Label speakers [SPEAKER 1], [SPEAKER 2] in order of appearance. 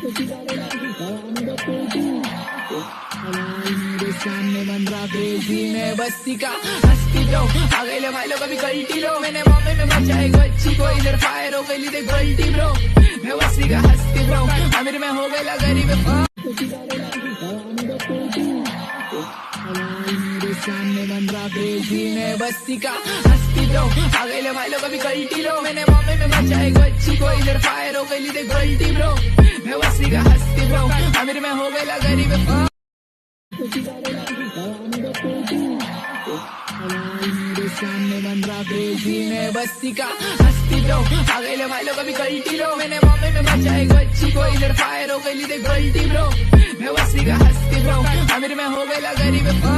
[SPEAKER 1] मेरे सामने बन रहा क्रेजी, मैं बस्ती का हस्ती ब्रो, आ गए भाई लोग अभी गलती लो, मैंने मामे में बचाए बच्ची को, इधर फायर हो गई देख गलती ब्रो, मैं बस्ती का हस्ती ब्रो, अमीर में हो गया गरीब। मेरे सामने बन रहा क्रेजी, मैं बस्ती का हस्ती ब्रो, आ गए भाई लोग अभी गलती लो, मैंने मामे में बचाए बच्ची को, इधर फायर हो गई देख गलती ब्रो, मैं बस्ती का हस्ती ब्रो, अमीर में हो गया गरीब। मेरे सामने बन रहा क्रेजी, मैं बस्ती का हस्ती ब्रो, आ गए भाई लोग अभी गलती लो, मैंने मामे में बचाए बच्ची को, इधर फायर हो गई देख गलती ब्रो, मैं बस्ती का हस्ती ब्रो, अमीर में हो गया गरीब।